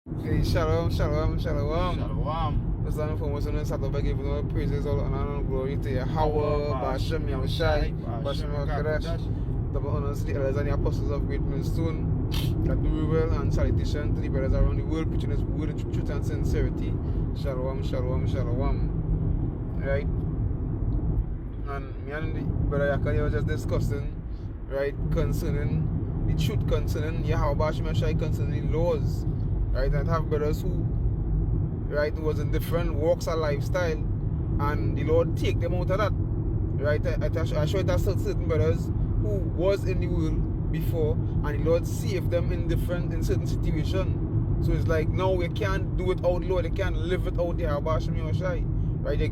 Hey, shalom, shalom, shalom. Shalom. First and foremost, we start by giving all praises, all honor and glory to Yahweh, Bashem Yahushai, Bashem Yahushai. Double honors to the elders and the apostles of Great Millstone. That do well, and salutation to the brothers around the world preaching His word in truth and sincerity. Shalom, shalom, shalom. Right? And me and the brother Yakari was just discussing, right, concerning the truth concerning Yahweh, Bashem Yahushai, concerning the laws. Right, and have brothers who, right, was in different walks of lifestyle, and the Lord take them out of that. Right, I show it to certain brothers who was in the world before, and the Lord saved them in certain situations. So it's like now we can't do without the Lord, they can't live without the Habashim Yoshai. Right, be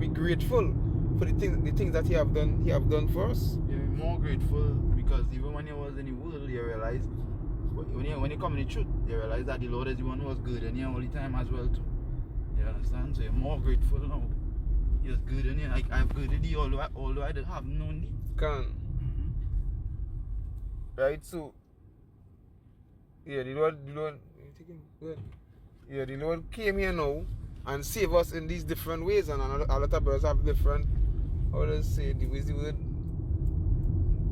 grateful for the things that He have done for us. You're more grateful because even when you was in the world, you realize when you come in the truth, you realize that the Lord is the one who was good in you all the time as well too. You understand? So you're more grateful now. He was good in you. Like I've good in you although I didn't have known thee. Right, so yeah, the Lord yeah, the Lord came here now and save us in these different ways, and a lot of brothers have different, how do I say, the word,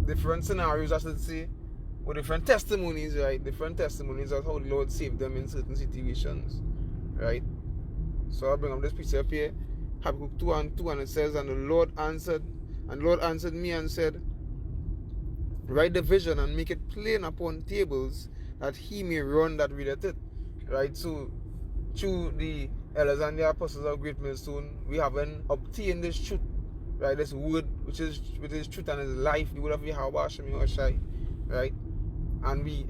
different scenarios, I should say, or different testimonies, right? Different testimonies of how the Lord saved them in certain situations, right? So I bring up this piece up here, Habakkuk 2:2, and it says, and the Lord answered me and said, write the vision and make it plain upon tables, that he may run that readeth it. Right? So through the elders and the apostles of Great Millstone, we haven't obtained this truth, right? This word which is truth and is life, the word of Yahweh Hashem Yahushai, right? And we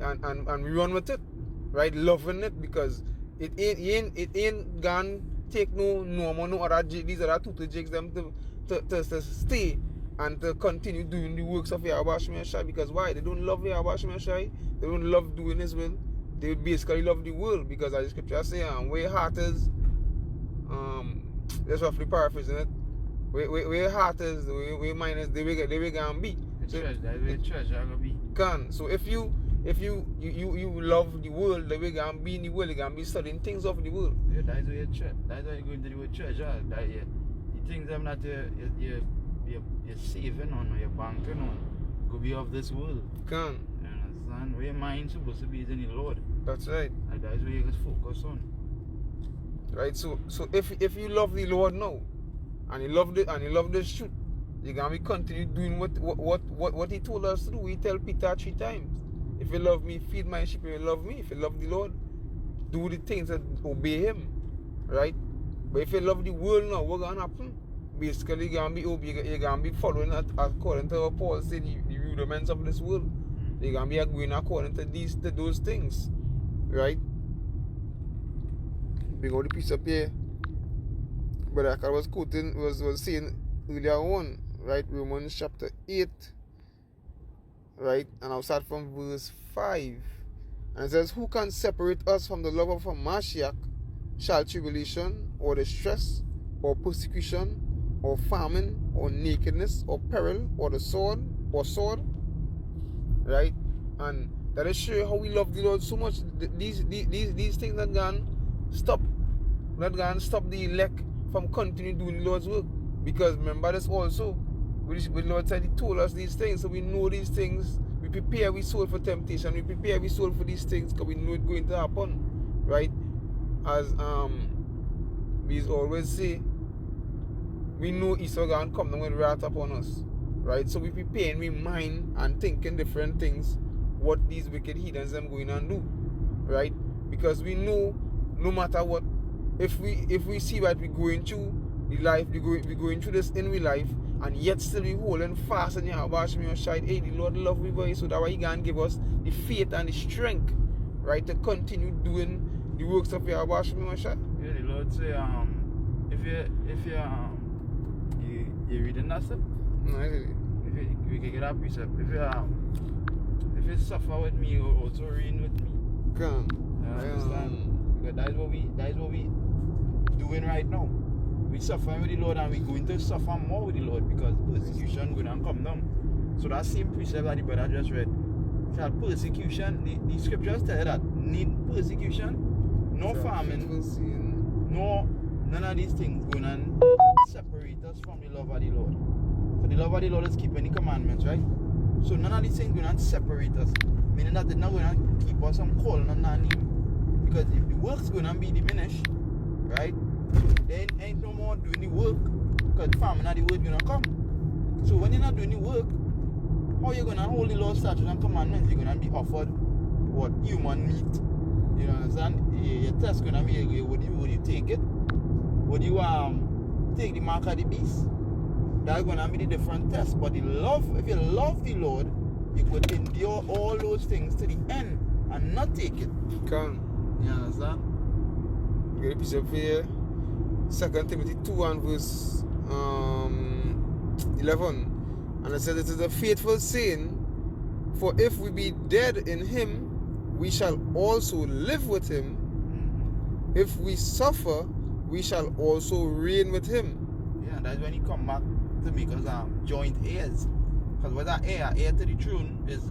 run with it, right? Loving it, because it ain't gone take no more no other these other two jigs them to stay and to continue doing the works of Yahweh Hashem Yahushai. Because why? They don't love Yahweh Hashem Yahushai. They don't love doing His will. They basically love the world, because as the scripture say, where your heart is, that's roughly paraphrasing it. Where your heart is, where your mind is, they will gonna be. The treasure gonna be. So if you love the world, the way you're gonna be in the world, you're gonna be studying things of the world. Yeah, that's where that's why you go into the word treasure. That the things them that you're saving on or you're banking on could be of this world. You understand? Where your mind's supposed to be is in the Lord. That's right. And that's where you just focus on. Right. So if you love the Lord now, and you love this truth, you're gonna be continue doing what He told us to do. He tell Peter 3 times. If you love me, feed my sheep. If you love me, if you love the Lord, do the things that obey Him. Right? But if you love the world now, what's gonna happen? Basically, you're gonna be following according to what Paul said, the rudiments of this world. You're gonna be going according to those things. Right? Bring out the piece up here. But like I was quoting, was saying earlier on, right? Romans chapter 8, right? And I'll start from verse 5. And it says, who can separate us from the love of our Mashiach? Shall tribulation, or distress, or persecution, or famine, or nakedness, or peril, or the sword, right? And that is sure how we love the Lord so much. These things that can stop the elect from continuing doing the Lord's work. Because remember this also, the Lord said He told us these things, so we know these things. We prepare we soul for temptation. We prepare we soul for these things because we know it's going to happen, right? As we always say, we know Esau going to come down with wrath upon us, right? So we prepare and we mind and thinking different things what these wicked heathens them going and do, right? Because we know no matter what, if we see what we're going through the life, we're going through this in real life, and yet still we holding fast in Yahweh Hashem Yahushai. Hey, the Lord love me boy, so that's why He can give us the faith and the strength, right, to continue doing the works of Yahweh Hashem Yahushai. Yeah, the Lord say, if you reading that stuff? No, we can get that precept. If you suffer with me, you also reign with me. Come. You understand? Because that is what we doing right now. We suffering with the Lord, and we're going to suffer more with the Lord because persecution going to come down. So that same precept that the brother just read, shall persecution, the scriptures tell you that need persecution, no farming, no, none of these things going on separate us from the love of the Lord. So the love of the Lord is keeping the commandments, right? So none of these things going to separate us. Meaning that they're not going to keep us from calling on our name. Because if the work's going to be diminished, right? Then ain't no more doing the work. Because farming and the word going to come. So when you're not doing the work, how you going to hold the Lord's statutes and commandments? You're going to be offered what? Human meat. You understand? Your test going to be, would you take it? Would you take the mark of the beast? That's going to be the different test. But the love, if you love the Lord, you could endure all those things to the end and not take it. Can. You understand? Get a piece of here. 2 Timothy 2 and verse 11. And it says, it is a faithful saying, for if we be dead in him, we shall also live with him. If we suffer, we shall also reign with him. Yeah, and that's when he come back to make us joint heirs. Because with that heir to the throne is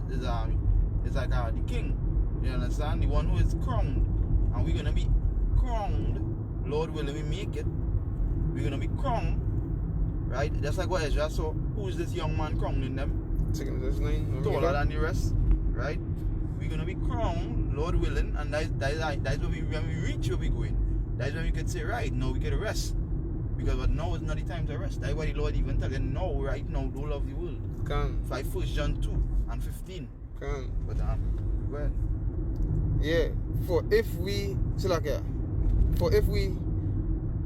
like the king. You understand? The one who is crowned. And we're going to be crowned. Lord willing, we make it. We're going to be crowned. Right? Just like what Ezra saw. Who is this young man crowning them? 2 Timothy 9. Taller than the rest. Right? We're going to be crowned, Lord willing. And that's when we reach where we're going. That's when we can say, right, now we get a rest. Because but now is not the time to rest. That's why the Lord even tells them, no, right now, don't love the world. Can. 1 John 2 and 15. Can. But go ahead. Yeah. For if we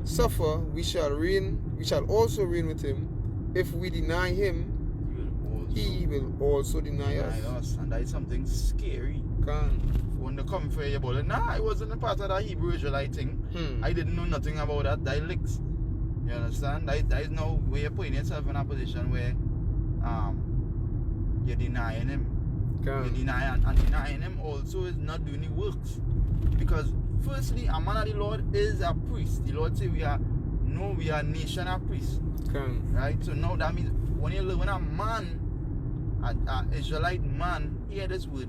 suffer, we shall also reign with him. If we deny him, he will also deny us. And that is something scary. Can. When they come for you about it, I wasn't a part of that Hebrew Israelite thing. I didn't know nothing about that dialects. You understand? That is now where you're putting yourself in a position where you're denying him. You're denying, and denying him also is not doing the works. Because firstly, a man of the Lord is a priest. The Lord said we are a nation of priests. Right? So now that means when a man, an Israelite man, hear this word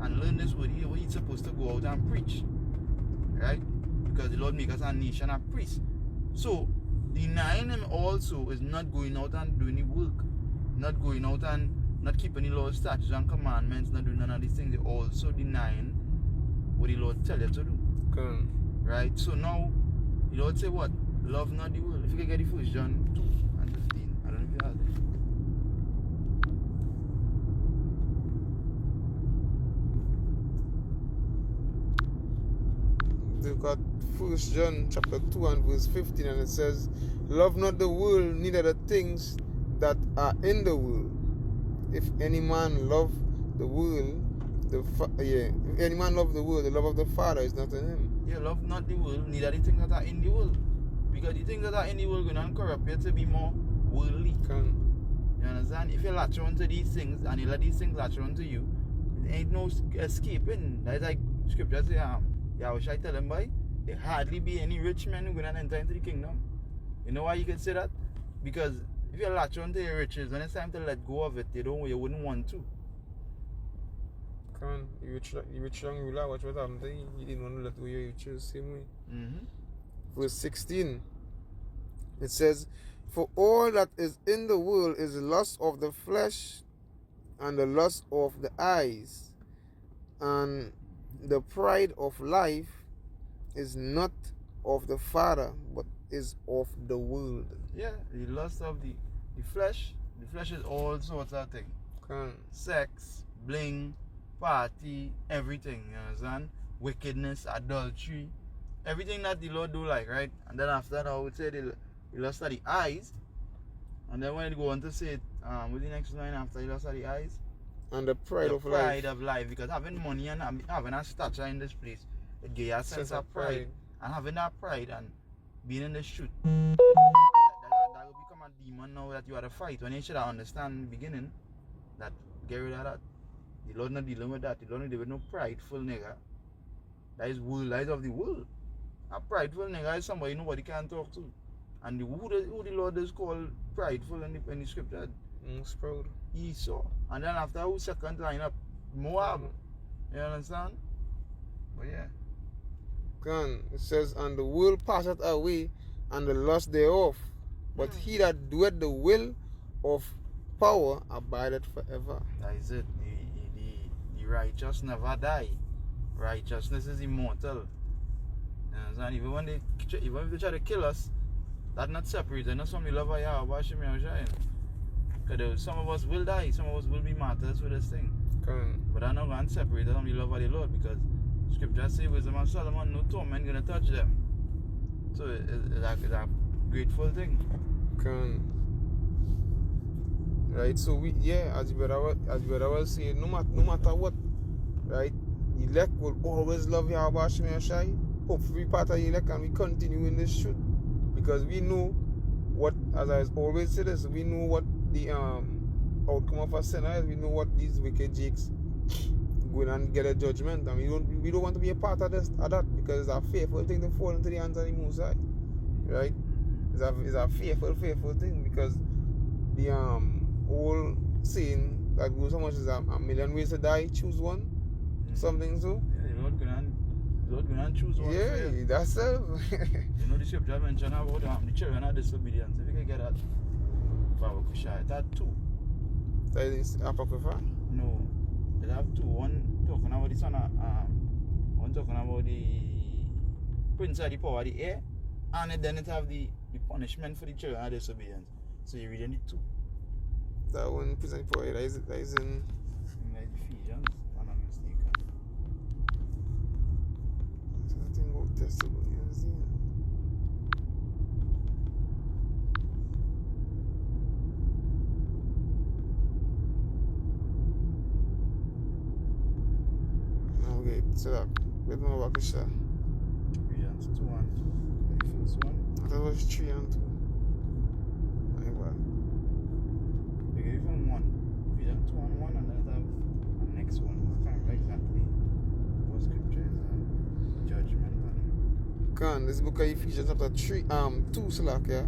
and learn this word, he's supposed to go out and preach. Right? Because the Lord make us a nation of priests. So denying him also is not going out and doing the work. Not going out and not keeping the Lord's statutes and commandments, not doing none of these things. They're also denying what the Lord tell you to do. Right? So now, the Lord say what? Love not the world. If you can get the 1 John 2 and 15. I don't know if you have it. We've got 1 John chapter 2 and verse 15, and it says, love not the world, neither the things that are in the world. If any man love the world, if any man love the world, the love of the Father is not in him. Yeah, love not the world, neither the things that are in the world. Because the things that are in the world are going to corrupt you to be more worldly. You understand? If you latch on to these things and you let these things latch on to you, there ain't no escaping. That's like scripture say, what should I tell them, boy? There hardly be any rich men who are going to enter into the kingdom. You know why you can say that? Because if you latch on to your riches, when it's time to let go of it, you wouldn't want to. You rich young ruler, watch what happened to you. You didn't want to let go of your riches the same way. Verse 16, it says, for all that is in the world is the lust of the flesh and the lust of the eyes, and the pride of life is not of the Father, but is of the world. Yeah, the lust of the flesh. The flesh is all sorts of things. Sex, bling, party, everything, you understand? Wickedness, adultery, everything that the Lord do like, right? And then after that, I would say the lust of the eyes. And then when you go on to say, what's the next line after the lust of the eyes? And the pride of life. The pride of life. Because having money and having a stature in this place, it gives you a sense of pride. And having that pride and being in the street, that will become a demon now that you are to fight. When you should understand in the beginning that get rid of that. The Lord not dealing with that. The Lord not dealing with no prideful nigga. That is world, that is of the world. A prideful nigga is somebody nobody can talk to. And who the Lord is called prideful in the scripture? Proud. Esau. And then after who second line up? Moab. You understand? But yeah. It says, and the world passeth away, and the lust thereof. But he that doeth the will of power abideth forever. That is it. The righteous never die. Righteousness is immortal. And even if they try to kill us, that's not separated. Not some we love our Yahweh, because some of us will die, some of us will be martyrs for this thing. But I'm not going to separate them. We love the Lord, because Scripture says, wisdom and Solomon, no torment going to touch them. So it's a grateful thing. Right, so as brother was saying, no matter what, right, elect will always love Yahweh Shemel Shai. Hopefully part of the elect, and we continue in this truth, because we know what, as I always say this, we know what the outcome of a sinner is. We know what these wicked jakes go and get a judgment, and we don't want to be a part of that, because it's a fearful thing to fall into the hands of the Most High, right? It's a fearful thing, because the whole saying that goes so much is a million ways to die, choose one, something so. Yeah, the Lord gonna choose one. Yeah, that's it. You know the Scripture mentioned about the children of disobedience. If you can get that, that two. That is Apocrypha? No, they have two. One talking about the son of, one talking about the prince of the power of the air, and then it have the punishment for the children of disobedience. So you reading it too. That one prince of the power, that is in Ephesians, if I'm not mistaken. I think about testimony, you see. Okay, so that wait more back shot. Ephesians 2 and 2. The first one. That was 3 and 2. My bad. You give him one. Ephesians 2 and 1, and then it have the next one. I can't remember exactly what scripture is judgment and This book of Ephesians chapter 2 slack, yeah.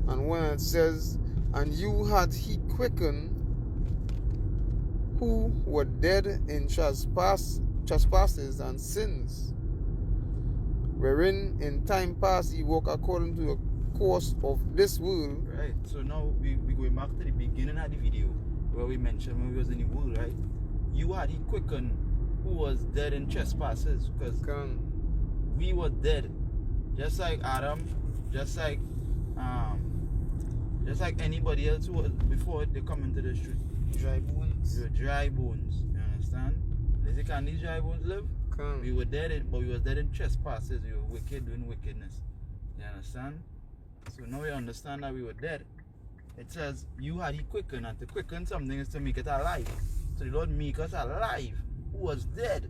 And when it says, and you had he quickened who were dead in trespasses and sins, wherein in time past ye walk according to the course of this world. right. So now we going back to the beginning of the video where we mentioned when we was in the world, right? You had he quickened who was dead in trespasses, because we were dead, just like Adam, just like anybody else who was before they come into the street. Dry bones. You're dry bones. You understand? They say, can these dry bones live? We were dead, but we was dead in trespasses. We were wicked doing wickedness. You understand? So now we understand that we were dead. It says, you had he quickened, and to quicken something is to make it alive. So the Lord make us alive, who was dead.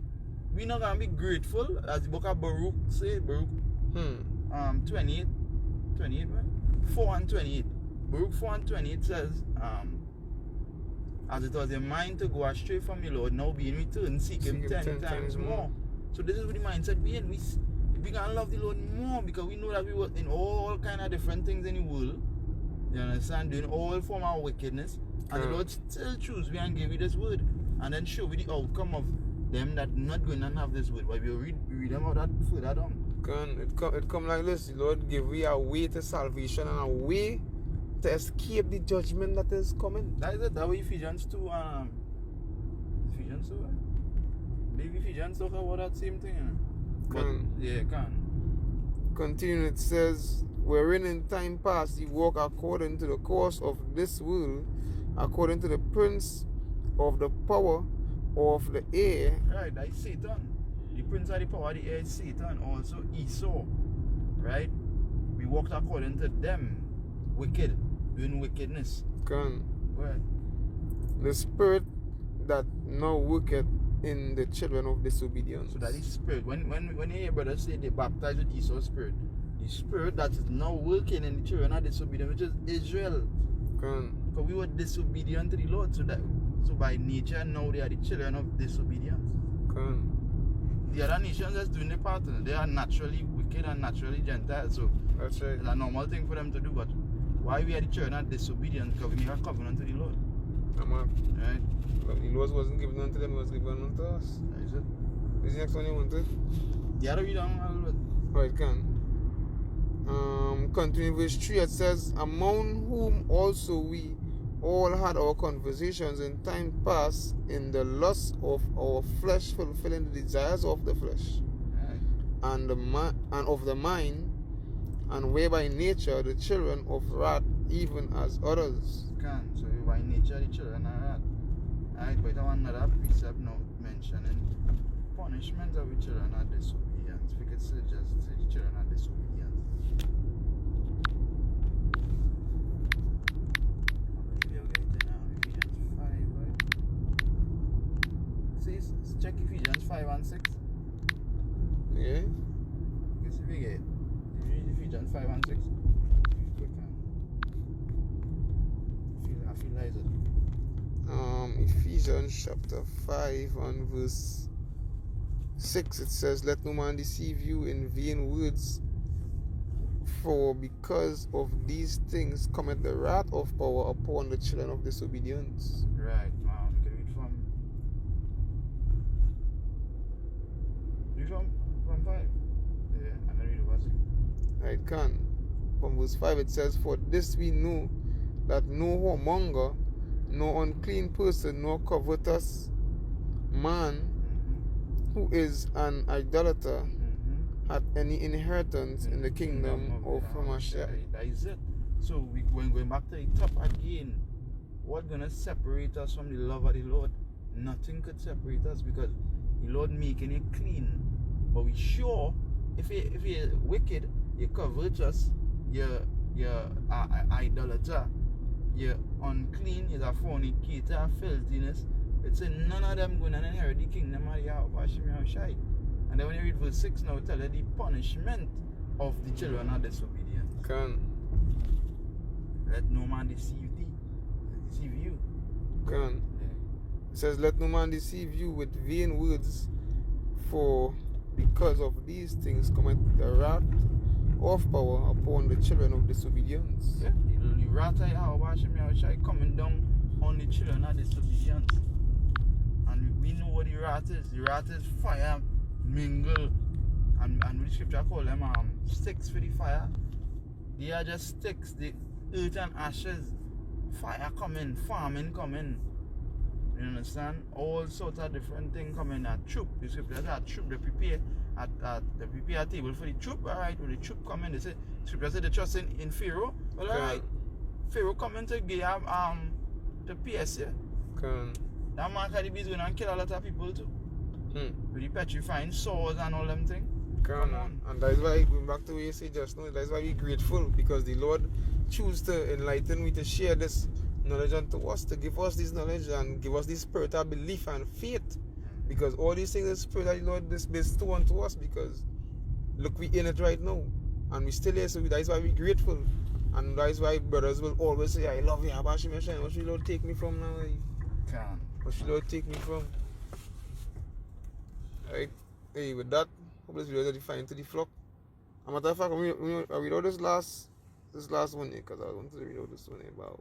We're not gonna be grateful, as the book of Baruch say, Baruch 28, right? 4 and 28. Baruch 4 and 28 says, as it was a mind to go astray from the Lord, now being returned, seek him 10 times more. So this is what the mindset we in. We can love the Lord more, because we know that we were in all kind of different things in the world. You understand? Doing all form of wickedness. And the Lord still choose we and give you this word. And then show you the outcome of them that not going to have this word. But we'll read them out that further down. It come like this. The Lord give we a way to salvation and a way to escape the judgment that is coming. That is it. That way Ephesians 2, Ephesians 2, right? Maybe Ephesians talk about that same thing. Continue, it says, wherein in time past ye walk according to the course of this world, according to the prince of the power of the air. Right, that is Satan. The prince of the power of the air is Satan, also Esau. Right? We walked according to them. Wicked, doing wickedness. Right. The spirit that now worketh in the children of disobedience. So that is spirit. When you hear brothers say they baptized with Esau's spirit, the spirit that is now working in the children of disobedience, which is Israel. Because we were disobedient to the Lord, so by nature now they are the children of disobedience. The other nations that's doing their part, they are naturally wicked and naturally Gentile, so that's right. It's a normal thing for them to do. But why we are the children of disobedience? Because we make a covenant to the Lord. Right? The laws wasn't given unto them, it was given unto us. That is it. Is the next one you wanted? Yeah, read on a little bit. Right, can. Continuing verse 3, it says, among whom also we all had our conversations in time past in the lust of our flesh, fulfilling the desires of the flesh Right. and of the mind, and were by nature the children of wrath, even as others. Can. So by nature the children are that. Alright, but I want another precept now mentioning punishment of the children are disobedience. We could say just say the children are disobedience. I believe you're getting Ephesians 5, right? See, check Ephesians 5 and 6. Yeah? Guess if we get Ephesians 5 and 6. Quick, I feel like it. Ephesians chapter 5 and verse 6, it says, let no man deceive you in vain words, for because of these things cometh the wrath of power upon the children of disobedience. Right, you can read from 5. Yeah, and I read the verse. I can. From verse 5 it says, for this we know, that no whoremonger, no unclean person, no covetous man, who is an idolater, hath any inheritance in the kingdom of Hamashiach. That is it. So when going back to the top again, what's gonna separate us from the love of the Lord? Nothing could separate us, because the Lord making it clean. But we sure, if you're wicked, you're covetous, you're idolater, you're unclean, you're a fornicator, filthiness, it's saying none of them gonna inherit the kingdom of Yahweh. And then when you read verse 6 now, it tells you the punishment of the children of disobedience. Can. Let no man deceive you. Can. Yeah. It says, let no man deceive you with vain words, for because of these things cometh the wrath of power upon the children of disobedience. Yeah. The wrath of Yahweh coming down on the children of disobedience. And we know what the wrath is. The wrath is fire, mingle, and the scripture call them sticks for the fire. They are just sticks, the earth and ashes. Fire coming, famine coming. You understand? All sorts of different things coming at troop. The scripture says at troop, they prepare a table for the troop. Alright, when the troop coming, they say scripture said they trust in Pharaoh. Well, alright. Pharaoh coming to give to pierce you. That man can be going and kill a lot of people too. With the petrifying swords and all them things. Come on. And that's why, going back to what you said just now, that's why we're grateful, because the Lord choose to enlighten me, to share this knowledge unto us, to give us this knowledge and give us this spirit of belief and faith. Because all these things, the spirit of the Lord is bestowed unto us, because look, we in it right now. And we still here, so that's why we're grateful. And that's why brothers will always say, I love you, Abashim Yashai. What should the Lord take me from now? What should the Lord take me from? Right? Hey, with that, hope this video is defined to the flock. As a matter of fact, I read out this last one here, because I want to read out this one here about.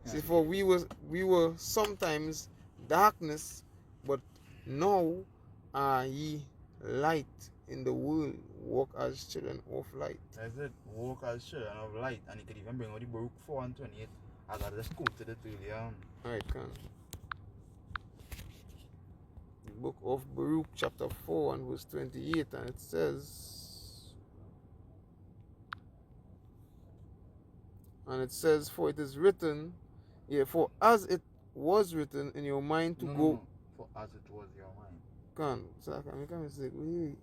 See, for we were sometimes darkness, but now are ye light in the world. Walk as children of light. That's it. Walk as children of light. And you can even bring out the Baruch 4 and 28 as I just quoted it earlier. Alright, can. The book of Baruch chapter 4 and verse 28, and it says, for it is written, for as it was written in your mind to go. No. For as it was your mind. Can. So I can make a mistake. Wait.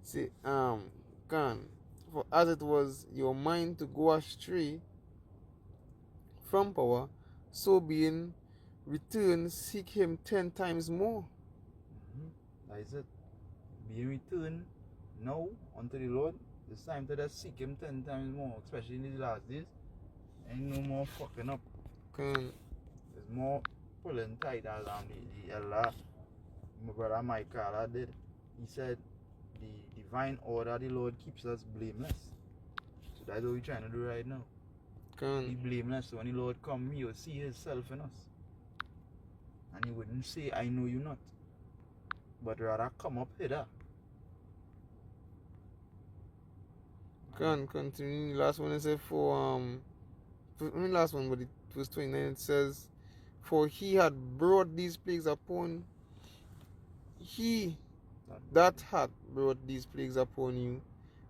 See, can. For as it was your mind to go astray from power, so being returned, seek him 10 times more. That is it. Being returned now unto the Lord. It's time to just seek him 10 times more, especially in these last days. Ain't no more fucking up. Can. There's more pulling tight as the elder, my brother Michael did. He said the divine order of the Lord keeps us blameless. So that's what we're trying to do right now. Be blameless. So when the Lord come, he will see himself in us. And he wouldn't say, I know you not. but rather come up hither. Continue. Last one is last one, but it was 29. It says, "For he had brought these plagues upon he that hath brought these plagues upon you,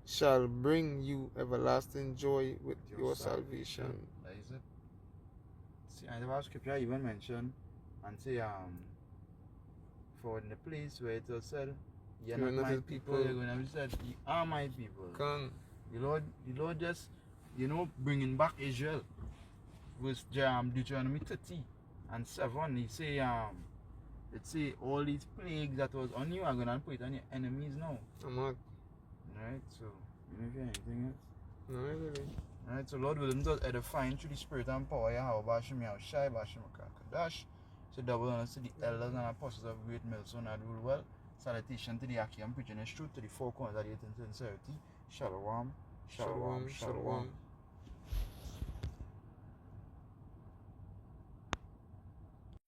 shall bring you everlasting joy with your salvation." That is it. See, I never scripture even mention and say for in the place where it was said, "You're not my people," you're going to be said, "You are my people." The Lord just, bringing back Israel. Verse Deuteronomy 30 and 7, he say it say all these plagues that was on you are gonna put it on your enemies now. I'm not. Right, so you know if you have anything else? No, really. Alright, so Lord willing does edifying through the spirit and power, Yahweh Bashim Yahushai Bashim Kadash. So double honors to the elders and apostles of Great Millstone that rule well. Salutation to the Aki and preaching the truth to the four corners of the earth in sincerity. Shalom, shalom, shalom.